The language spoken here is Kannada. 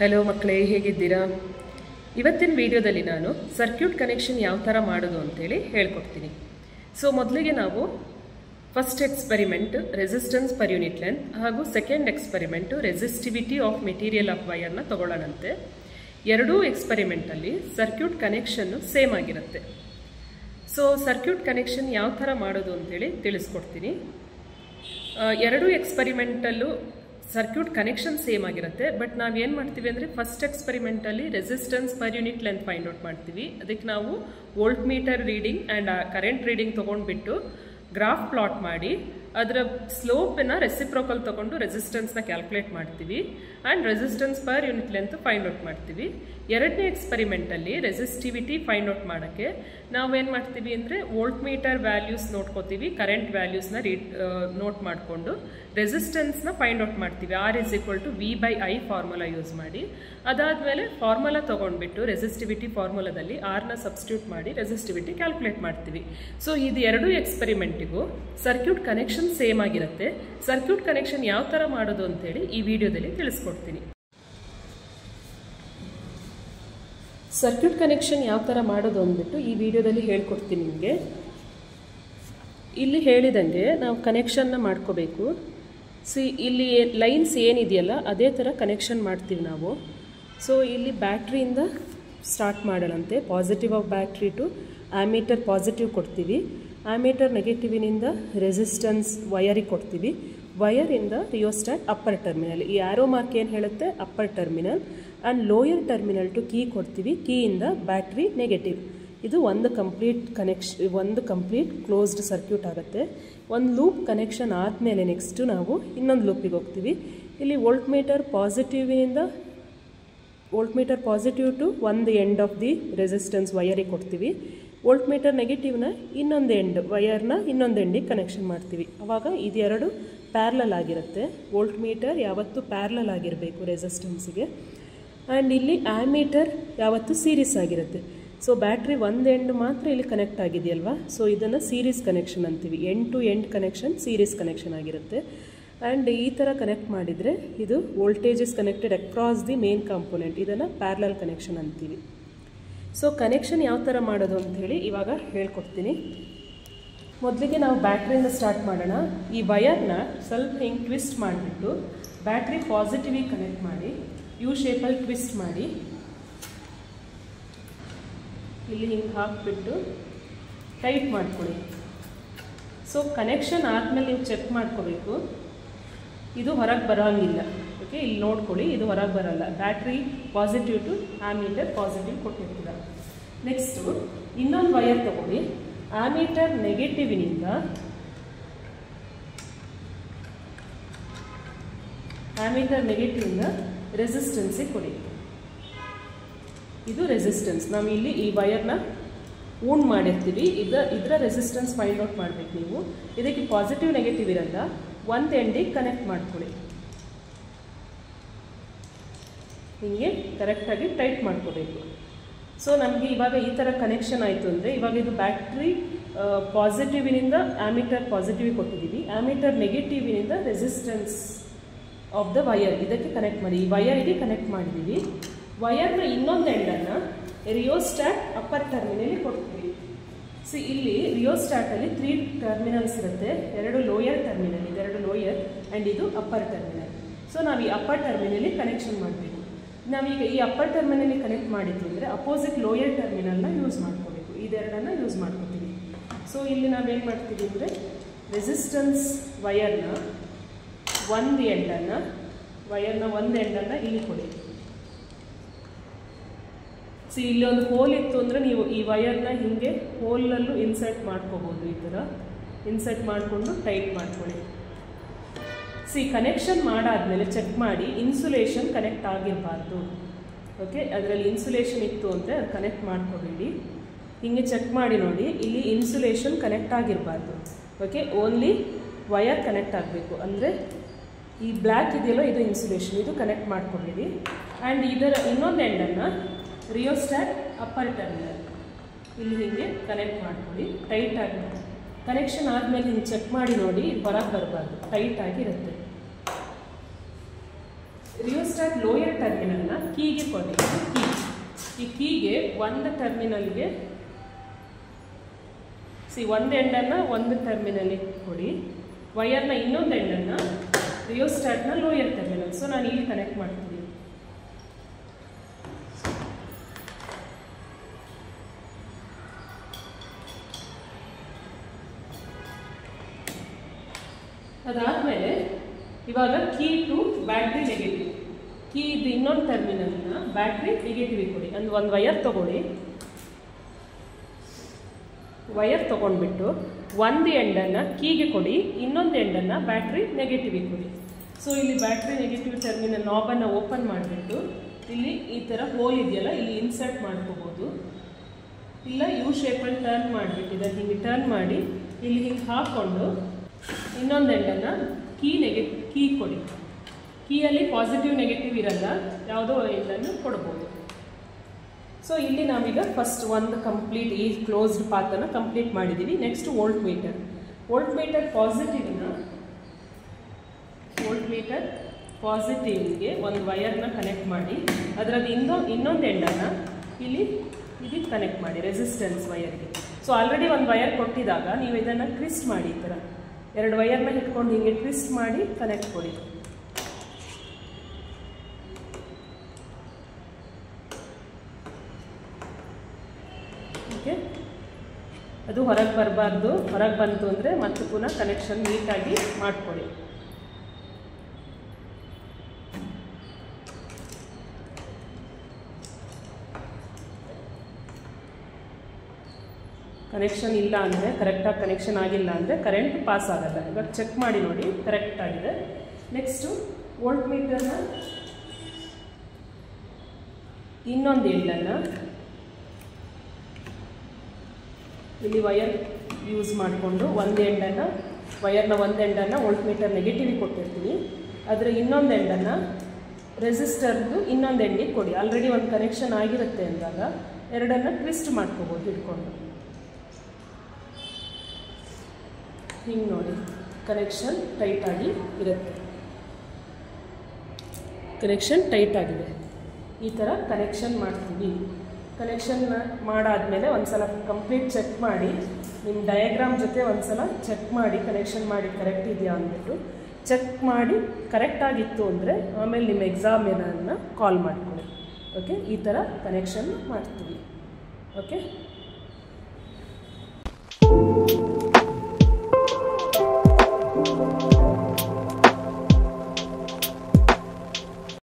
ಹಲೋ ಮಕ್ಕಳೇ, ಹೇಗಿದ್ದೀರಾ? ಇವತ್ತಿನ ವಿಡಿಯೋದಲ್ಲಿ ನಾನು ಸರ್ಕ್ಯೂಟ್ ಕನೆಕ್ಷನ್ ಯಾವ ಥರ ಮಾಡೋದು ಅಂತೇಳಿ ಹೇಳ್ಕೊಡ್ತೀನಿ. ಸೊ ಮೊದಲಿಗೆ ನಾವು first experiment resistance per unit length ಹಾಗೂ second experiment resistivity of material of ವೈರ್ನ ತಗೊಳ್ಳೋಣಂತೆ. ಎರಡೂ ಎಕ್ಸ್ಪೆರಿಮೆಂಟಲ್ಲಿ ಸರ್ಕ್ಯೂಟ್ ಕನೆಕ್ಷನ್ನು ಸೇಮ್ ಆಗಿರುತ್ತೆ. ಸೊ ಸರ್ಕ್ಯೂಟ್ ಕನೆಕ್ಷನ್ ಯಾವ ಥರ ಮಾಡೋದು ಅಂತೇಳಿ ತಿಳಿಸ್ಕೊಡ್ತೀನಿ. ಎರಡೂ ಎಕ್ಸ್ಪೆರಿಮೆಂಟಲ್ಲೂ ಸರ್ಕ್ಯೂಟ್ ಕನೆಕ್ಷನ್ ಸೇಮ್ ಆಗಿರುತ್ತೆ. ಬಟ್ ನಾವೇನು ಮಾಡ್ತೀವಿ ಅಂದರೆ ಫಸ್ಟ್ ಎಕ್ಸ್ಪೆರಿಮೆಂಟಲ್ಲಿ resistance per unit length find out ಮಾಡ್ತೀವಿ. ಅದಕ್ಕೆ ನಾವು volt meter reading and current reading ತೊಗೊಂಡ್ಬಿಟ್ಟು ಗ್ರಾಫ್ ಪ್ಲಾಟ್ ಮಾಡಿ ಅದರ ಸ್ಲೋಪನ್ನ ರೆಸಿಪ್ರೋಕಲ್ ತೊಗೊಂಡು ರೆಸಿಸ್ಟೆನ್ಸ್ನ ಕ್ಯಾಲ್ಕುಲೇಟ್ ಮಾಡ್ತೀವಿ and resistance per unit length find out ಮಾಡ್ತೀವಿ. ಎರಡನೇ ಎಕ್ಸ್ಪೆರಿಮೆಂಟಲ್ಲಿ ರೆಸಿಸ್ಟಿವಿಟಿ ಫೈಂಡ್ ಔಟ್ ಮಾಡೋಕ್ಕೆ ನಾವೇನು ಮಾಡ್ತೀವಿ ಅಂದರೆ ವೋಲ್ಟ್ ಮೀಟರ್ ವ್ಯಾಲ್ಯೂಸ್ ನೋಡ್ಕೋತೀವಿ, ಕರೆಂಟ್ ವ್ಯಾಲ್ಯೂಸ್ನ ನೋಟ್ ಮಾಡಿಕೊಂಡು ರೆಸಿಸ್ಟೆನ್ಸ್ನ ಫೈಂಡ್ ಔಟ್ ಮಾಡ್ತೀವಿ. R=V/I ಫಾರ್ಮುಲಾ ಯೂಸ್ ಮಾಡಿ. ಅದಾದಮೇಲೆ ಫಾರ್ಮುಲಾ ತೊಗೊಂಡ್ಬಿಟ್ಟು ರೆಸಿಸ್ಟಿವಿಟಿ ಫಾರ್ಮುಲಾದಲ್ಲಿ ಆರ್ನ ಸಬ್ಸ್ಟಿಟ್ಯೂಟ್ ಮಾಡಿ ರೆಸಿಸ್ಟಿವಿಟಿ ಕ್ಯಾಲ್ಕುಲೇಟ್ ಮಾಡ್ತೀವಿ. ಸೊ ಇದು ಎರಡೂ ಎಕ್ಸ್ಪೆರಿಮೆಂಟಿಗೂ ಸರ್ಕ್ಯೂಟ್ ಕನೆಕ್ಷನ್ ಸೇಮ್ ಆಗಿರುತ್ತೆ. ಸರ್ಕ್ಯೂಟ್ ಕನೆಕ್ಷನ್ ಯಾವ ಥರ ಮಾಡೋದು ಅಂತೇಳಿ ಈ ವಿಡಿಯೋದಲ್ಲಿ ತಿಳಿಸ್ಕೊಡ್ತೀನಿ. ಸರ್ಕ್ಯೂಟ್ ಕನೆಕ್ಷನ್ ಯಾವ ಥರ ಮಾಡೋದು ಅಂದ್ಬಿಟ್ಟು ಈ ವಿಡಿಯೋದಲ್ಲಿ ಹೇಳ್ಕೊಡ್ತೀನಿ ನಿಮಗೆ. ಇಲ್ಲಿ ಹೇಳಿದಂಗೆ ನಾವು ಕನೆಕ್ಷನ್ನ ಮಾಡ್ಕೋಬೇಕು. ಇಲ್ಲಿ ಲೈನ್ಸ್ ಏನಿದೆಯಲ್ಲ ಅದೇ ಥರ ಕನೆಕ್ಷನ್ ಮಾಡ್ತೀವಿ ನಾವು. ಸೊ ಇಲ್ಲಿ ಬ್ಯಾಟ್ರಿಯಿಂದ ಸ್ಟಾರ್ಟ್ ಮಾಡೋಣಂತೆ. Positive of battery to ammeter positive ಕೊಡ್ತೀವಿ, ಆಮೀಟರ್ ನೆಗೆಟಿವಿನಿಂದ ರೆಸಿಸ್ಟೆನ್ಸ್ ವಯರಿಗೆ ಕೊಡ್ತೀವಿ, ವಯರಿಂದ ರಿಯೋಸ್ಟಾಟ್ ಅಪ್ಪರ್ ಟರ್ಮಿನಲ್. ಈ ಆರೋ ಮಾರ್ಕ್ ಏನು ಹೇಳುತ್ತೆ upper terminal and lower terminal to key ಕೊಡ್ತೀವಿ, ಕೀಯಿಂದ ಬ್ಯಾಟ್ರಿ ನೆಗೆಟಿವ್. ಇದು ಒಂದು ಕಂಪ್ಲೀಟ್ ಕ್ಲೋಸ್ಡ್ ಸರ್ಕ್ಯೂಟ್ ಆಗುತ್ತೆ. ಒಂದು ಲೂಪ್ ಕನೆಕ್ಷನ್ ಆದಮೇಲೆ ನೆಕ್ಸ್ಟು ನಾವು ಇನ್ನೊಂದು ಲೂಪಿಗೆ ಹೋಗ್ತೀವಿ. ಇಲ್ಲಿ ವೋಲ್ಟ್ ಮೀಟರ್ ಪಾಸಿಟಿವ್ ಟು ಒಂದು ಎಂಡ್ ಆಫ್ ದಿ ರೆಸಿಸ್ಟೆನ್ಸ್ ವಯರಿಗೆ ಕೊಡ್ತೀವಿ, ವೋಲ್ಟ್ ಮೀಟರ್ ನೆಗೆಟಿವ್ನ ಇನ್ನೊಂದು ಎಂಡ್ ವಯರ್ನ ಇನ್ನೊಂದು ಎಂಡಿಗೆ ಕನೆಕ್ಷನ್ ಮಾಡ್ತೀವಿ. ಆವಾಗ ಇದೆರಡು ಪ್ಯಾರಲಲ್ ಆಗಿರುತ್ತೆ. ವೋಲ್ಟ್ ಮೀಟರ್ ಯಾವತ್ತೂ ಪ್ಯಾರಲಲ್ ಆಗಿರಬೇಕು ರೆಸಿಸ್ಟೆನ್ಸಿಗೆ. ಆ್ಯಂಡ್ ಇಲ್ಲಿ ಆಮೀಟರ್ ಯಾವತ್ತೂ ಸೀರೀಸ್ ಆಗಿರುತ್ತೆ. ಸೊ ಬ್ಯಾಟ್ರಿ ಒಂದು ಎಂಡ್ ಮಾತ್ರ ಇಲ್ಲಿ ಕನೆಕ್ಟ್ ಆಗಿದೆಯಲ್ವಾ, ಸೊ ಇದನ್ನು ಸೀರೀಸ್ ಕನೆಕ್ಷನ್ ಅಂತೀವಿ. End to end connection series connection ಆಗಿರುತ್ತೆ. ಆ್ಯಂಡ್ ಈ ಥರ ಕನೆಕ್ಟ್ ಮಾಡಿದರೆ ಇದು voltage is connected across the main component, ಇದನ್ನು ಪ್ಯಾರಲಲ್ ಕನೆಕ್ಷನ್ ಅಂತೀವಿ. ಸೊ ಕನೆಕ್ಷನ್ ಯಾವ ಥರ ಮಾಡೋದು ಅಂಥೇಳಿ ಇವಾಗ ಹೇಳ್ಕೊಡ್ತೀನಿ. ಮೊದಲಿಗೆ ನಾವು ಬ್ಯಾಟ್ರಿಯಿಂದ ಸ್ಟಾರ್ಟ್ ಮಾಡೋಣ. ಈ ವಯರ್ನ ಸ್ವಲ್ಪ ಹಿಂಗೆ ಟ್ವಿಸ್ಟ್ ಮಾಡಿಬಿಟ್ಟು ಬ್ಯಾಟ್ರಿ ಪಾಸಿಟಿವಿಗೆ ಕನೆಕ್ಟ್ ಮಾಡಿ ಯು ಶೇಪಲ್ಲಿ ಟ್ವಿಸ್ಟ್ ಮಾಡಿ ಇಲ್ಲಿ ಹಿಂಗೆ ಹಾಕಿಬಿಟ್ಟು ಟೈಟ್ ಮಾಡ್ಕೊಳ್ಳಿ. ಸೊ ಕನೆಕ್ಷನ್ ಆದಮೇಲೆ ನೀವು ಚೆಕ್ ಮಾಡ್ಕೋಬೇಕು, ಇದು ಹೊರಗೆ ಬರೋಂಗಿಲ್ಲ. ಓಕೆ, ಇಲ್ಲಿ ನೋಡ್ಕೊಳ್ಳಿ, ಇದು ಹೊರಗೆ ಬರೋಲ್ಲ. Battery positive to ammeter positive ಕೊಟ್ಟಿರ್ತೀರ. ನೆಕ್ಸ್ಟು ಇನ್ನೊಂದು ವಯರ್ ತಗೊಳ್ಳಿ, ಆಮೀಟರ್ ನೆಗೆಟಿವಿನಿಂದ ರೆಸಿಸ್ಟೆನ್ಸಿಗೆ ಕೊಡಿ. ಇದು ರೆಸಿಸ್ಟೆನ್ಸ್. ನಾವು ಇಲ್ಲಿ ಈ ವಯರ್ನ ವೂಂಡ್ ಮಾಡಿರ್ತೀವಿ. ಇದರ ರೆಸಿಸ್ಟೆನ್ಸ್ ಫೈಂಡ್ ಔಟ್ ಮಾಡಬೇಕು ನೀವು. ಇದಕ್ಕೆ ಪಾಸಿಟಿವ್ ನೆಗೆಟಿವ್ ಇರಲ್ಲ, ಒಂದು ಎಂಡಿಗೆ ಕನೆಕ್ಟ್ ಮಾಡ್ಕೊಳ್ಳಿ. ಹೀಗೆ ಕರೆಕ್ಟಾಗಿ ಟೈಟ್ ಮಾಡ್ಕೋಬೇಕು. ಸೊ ನಮಗೆ ಇವಾಗ ಈ ಥರ ಕನೆಕ್ಷನ್ ಆಯಿತು ಅಂದರೆ ಇವಾಗ ಇದು ಬ್ಯಾಟ್ರಿ ಪಾಸಿಟಿವಿನಿಂದ ಆಮೀಟರ್ ಪಾಸಿಟಿವ್ ಕೊಟ್ಟಿದ್ದೀವಿ, ಆಮೀಟರ್ ನೆಗೆಟಿವಿನಿಂದ ರೆಸಿಸ್ಟೆನ್ಸ್ ಆಫ್ ದ ವಯರ್ ಇದಕ್ಕೆ ಕನೆಕ್ಟ್ ಮಾಡಿ. ಈ ವಯರಿಗೆ ಕನೆಕ್ಟ್ ಮಾಡಿದ್ದೀವಿ. ವಯರ್ನ ಇನ್ನೊಂದು ಎಂಡನ್ನು ರಿಯೋಸ್ಟಾಟ್ ಅಪ್ಪರ್ ಟರ್ಮಿನಲ್ಲಿ ಕೊಡ್ತೀವಿ. ಇಲ್ಲಿ ರಿಯೋಸ್ಟಾಟಲ್ಲಿ 3 ಟರ್ಮಿನಲ್ಸ್ ಇರುತ್ತೆ. 2 ಲೋಯರ್ ಟರ್ಮಿನಲ್, ಇದೆರಡು ಲೋಯರ್ ಆ್ಯಂಡ್ ಇದು ಅಪ್ಪರ್ ಟರ್ಮಿನಲ್. ಸೊ ನಾವು ಈ ಅಪ್ಪರ್ ಟರ್ಮಿನಲ್ಲಿ ಕನೆಕ್ಷನ್ ಮಾಡಬೇಕು. ನಾವೀಗ ಈ ಅಪ್ಪರ್ ಟರ್ಮಿನಲ್ಲಿ ಕನೆಕ್ಟ್ ಮಾಡಿದ್ವಿ ಅಂದರೆ ಅಪೋಸಿಟ್ ಲೋಯರ್ ಟರ್ಮಿನಲ್ನ ಯೂಸ್ ಮಾಡ್ಕೋಬೇಕು. ಇದೆರಡನ್ನು ಯೂಸ್ ಮಾಡ್ಕೋತೀವಿ. ಸೊ ಇಲ್ಲಿ ನಾವೇನು ಮಾಡ್ತೀವಿ ಅಂದರೆ ರೆಸಿಸ್ಟೆನ್ಸ್ ವಯರ್ನ ಒಂದು ಎಂಡನ್ನು ಇಲ್ಲಿ ಕೊಡಿ. ಇಲ್ಲಿ ಒಂದು ಹೋಲ್ ಇತ್ತು ಅಂದರೆ ನೀವು ಈ ವಯರ್ನ ಹೀಗೆ ಹೋಲಲ್ಲೂ ಇನ್ಸರ್ಟ್ ಮಾಡ್ಕೋಬೋದು. ಈ ಥರ ಇನ್ಸರ್ಟ್ ಮಾಡಿಕೊಂಡು ಟೈಟ್ ಮಾಡ್ಕೊಳ್ಳಿ. ಕನೆಕ್ಷನ್ ಮಾಡಾದ್ಮೇಲೆ ಚೆಕ್ ಮಾಡಿ ಇನ್ಸುಲೇಷನ್ ಕನೆಕ್ಟ್ ಆಗಿರಬಾರ್ದು. ಓಕೆ, ಅದರಲ್ಲಿ ಇನ್ಸುಲೇಷನ್ ಇತ್ತು ಅಂದರೆ ಅದು ಕನೆಕ್ಟ್ ಮಾಡ್ಕೋಬೇಡಿ. ಹೀಗೆ ಚೆಕ್ ಮಾಡಿ ನೋಡಿ, ಇಲ್ಲಿ ಇನ್ಸುಲೇಷನ್ ಕನೆಕ್ಟ್ ಆಗಿರಬಾರ್ದು. ಓಕೆ, ಓನ್ಲಿ ವಯರ್ ಕನೆಕ್ಟ್ ಆಗಬೇಕು. ಅಂದರೆ ಈ ಬ್ಲ್ಯಾಕ್ ಇದೆಯಲ್ಲ ಇದು ಇನ್ಸುಲೇಷನ್, ಇದು ಕನೆಕ್ಟ್ ಮಾಡ್ಕೋಬೇಡಿ. ಆ್ಯಂಡ್ ಇದರ ಇನ್ನೊಂದು ಎಂಡನ್ನು ರಿಯೋಸ್ಟಾಟ್ ಅಪ್ಪರ್ ಟರ್ಮಿನಲ್ ಇಲ್ಲಿ ಹೀಗೆ ಕನೆಕ್ಟ್ ಮಾಡ್ಕೊಳ್ಳಿ. ಟೈಟ್ ಆಗಿ ಕನೆಕ್ಷನ್ ಆದಮೇಲೆ ಹಿಂಗೆ ಚೆಕ್ ಮಾಡಿ ನೋಡಿ, ಹೊರಗೆ ಬರಬಾರ್ದು, ಟೈಟ್ ಆಗಿರುತ್ತೆ. ರಿಯೋಸ್ಟಾಟ್ ಲೋಯರ್ ಟರ್ಮಿನಲ್ನ ಕೀಗೆ ಕೊಡಿ. ಈ ಕೀಗೆ ಒಂದು ಟರ್ಮಿನಲ್ಗೆ ಒಂದು ಎಂಡನ್ನು ಒಂದು ಟರ್ಮಿನಲ್ಗೆ ಕೊಡಿ, ವಯರ್ನ ಇನ್ನೊಂದು ಎಂಡನ್ನು ರಿಯೋಸ್ಟಾಟ್ನ ಲೋಯರ್ ಟರ್ಮಿನಲ್. ಸೊ ನಾನು ಇಲ್ಲಿ ಕನೆಕ್ಟ್ ಮಾಡ್ತೀನಿ. ಅದಾದಮೇಲೆ ಇವಾಗ key to battery negative, key ಇದು ಇನ್ನೊಂದು ಟರ್ಮಿನಲ್ನ ಬ್ಯಾಟ್ರಿ ನೆಗೆಟಿವ್ ಕೊಡಿ. ಒಂದು ವಯರ್ ತೊಗೊಳ್ಳಿ, ವಯರ್ ತೊಗೊಂಡ್ಬಿಟ್ಟು ಒಂದು ಎಂಡನ್ನು ಕೀಗೆ ಕೊಡಿ, ಇನ್ನೊಂದು ಎಂಡನ್ನು ಬ್ಯಾಟ್ರಿ ನೆಗೆಟಿವ್ ಕೊಡಿ. ಸೊ ಇಲ್ಲಿ ಬ್ಯಾಟ್ರಿ ನೆಗೆಟಿವ್ ಟರ್ಮಿನಲ್ ನಾಬನ್ನು ಓಪನ್ ಮಾಡಿಬಿಟ್ಟು ಇಲ್ಲಿ ಈ ಥರ ಹೋಲ್ ಇದೆಯಲ್ಲ ಇಲ್ಲಿ ಇನ್ಸರ್ಟ್ ಮಾಡ್ಕೋಬೋದು. ಇಲ್ಲ ಯು ಶೇಪಲ್ಲಿ ಟರ್ನ್ ಮಾಡಿಬಿಟ್ಟಿದೆ, ಹಿಂಗೆ ಟರ್ನ್ ಮಾಡಿ ಇಲ್ಲಿ ಹಿಂಗೆ ಹಾಕ್ಕೊಂಡು ಇನ್ನೊಂದು ಎಂಡನ್ನು ಕೀ ಕೊಡಿ. ಕೀಯಲ್ಲಿ ಪಾಸಿಟಿವ್ ನೆಗೆಟಿವ್ ಇರಲ್ಲ, ಯಾವುದೋ ಎಂಡನ್ನು ಕೊಡ್ಬೋದು. ಸೊ ಇಲ್ಲಿ ನಾವೀಗ ಫಸ್ಟ್ ಒಂದು ಕಂಪ್ಲೀಟ್ ಈ ಕ್ಲೋಸ್ಡ್ ಪಾತನ್ನು ಕಂಪ್ಲೀಟ್ ಮಾಡಿದ್ದೀವಿ. ನೆಕ್ಸ್ಟ್ ವೋಲ್ಟ್ ಮೀಟರ್ ಪಾಸಿಟಿವ್ಗೆ ಒಂದು ವಯರ್ನ ಕನೆಕ್ಟ್ ಮಾಡಿ ಅದರಲ್ಲಿ ಇನ್ನೊಂದು ಎಂಡನ್ನು ಇಲ್ಲಿ ಇದಕ್ಕೆ ಕನೆಕ್ಟ್ ಮಾಡಿ ರೆಸಿಸ್ಟೆನ್ಸ್ ವಯರ್ಗೆ. ಸೊ ಆಲ್ರೆಡಿ ಒಂದು ವಯರ್ ಕೊಟ್ಟಿದಾಗ ನೀವು ಇದನ್ನು ಟ್ವಿಸ್ಟ್ ಮಾಡಿ, ಈ ಥರ ಎರಡು ವಯರ್ನ ಇಟ್ಕೊಂಡು ಹೀಗೆ ಟ್ವಿಸ್ಟ್ ಮಾಡಿ ಕನೆಕ್ಟ್ ಕೊಡಿ. ಓಕೆ, ಅದು ಹೊರಗೆ ಬರಬಾರ್ದು, ಹೊರಗೆ ಬಂತು ಅಂದರೆ ಮತ್ತೆ ಪುನಃ ಕನೆಕ್ಷನ್ ನೀಟಾಗಿ ಮಾಡಿಕೊಡಿ. ಕನೆಕ್ಷನ್ ಇಲ್ಲ ಅಂದರೆ, ಕರೆಕ್ಟಾಗಿ ಕನೆಕ್ಷನ್ ಆಗಿಲ್ಲ ಅಂದರೆ ಕರೆಂಟ್ ಪಾಸ್ ಆಗಲ್ಲ. ಇವಾಗ ಚೆಕ್ ಮಾಡಿ ನೋಡಿ ಕರೆಕ್ಟ್ ಆಗಿದೆ. ನೆಕ್ಸ್ಟು ವೋಲ್ಟ್ ಮೀಟರ್ನ ಇನ್ನೊಂದು ಎಂಡನ್ನು ಇಲ್ಲಿ ವಯರ್ ಯೂಸ್ ಮಾಡಿಕೊಂಡು ಒಂದು ಎಂಡನ್ನು ವೋಲ್ಟ್ ಮೀಟರ್ ನೆಗೆಟಿವ್ ಕೊಟ್ಟಿರ್ತೀವಿ, ಅದರ ಇನ್ನೊಂದು ಎಂಡನ್ನು ರೆಸಿಸ್ಟರ್ದು ಇನ್ನೊಂದು ಎಂಡಿಗೆ ಕೊಡಿ. ಆಲ್ರೆಡಿ ಒಂದು ಕನೆಕ್ಷನ್ ಆಗಿರುತ್ತೆ ಅಂದಾಗ ಎರಡನ್ನು ಟ್ವಿಸ್ಟ್ ಮಾಡ್ಕೋಬೋದು ಇಟ್ಕೊಂಡು. ಹಿಂಗೆ ನೋಡಿ ಕನೆಕ್ಷನ್ ಟೈಟಾಗಿ ಇರುತ್ತೆ, ಕನೆಕ್ಷನ್ ಟೈಟ್ ಆಗಿದೆ. ಈ ಥರ ಕನೆಕ್ಷನ್ ಮಾಡ್ತೀವಿ. ಕನೆಕ್ಷನ್ ಮಾಡಾದಮೇಲೆ ಒಂದು ಸಲ ಕಂಪ್ಲೀಟ್ ಚೆಕ್ ಮಾಡಿ, ನಿಮ್ಮ ಡಯಾಗ್ರಾಮ್ ಜೊತೆ ಒಂದು ಸಲ ಚೆಕ್ ಮಾಡಿ ಕನೆಕ್ಷನ್ ಮಾಡಿ ಕರೆಕ್ಟ್ ಇದೆಯಾ ಅಂದ್ಬಿಟ್ಟು ಚೆಕ್ ಮಾಡಿ ಕರೆಕ್ಟಾಗಿತ್ತು ಅಂದರೆ ಆಮೇಲೆ ನಿಮ್ಮ ಎಕ್ಸಾಮಿನರ್ನ ಕಾಲ್ ಮಾಡ್ಕೊಳ್ಳಿ. ಓಕೆ, ಈ ಥರ ಕನೆಕ್ಷನ್ ಮಾಡ್ತೀವಿ. ಓಕೆ.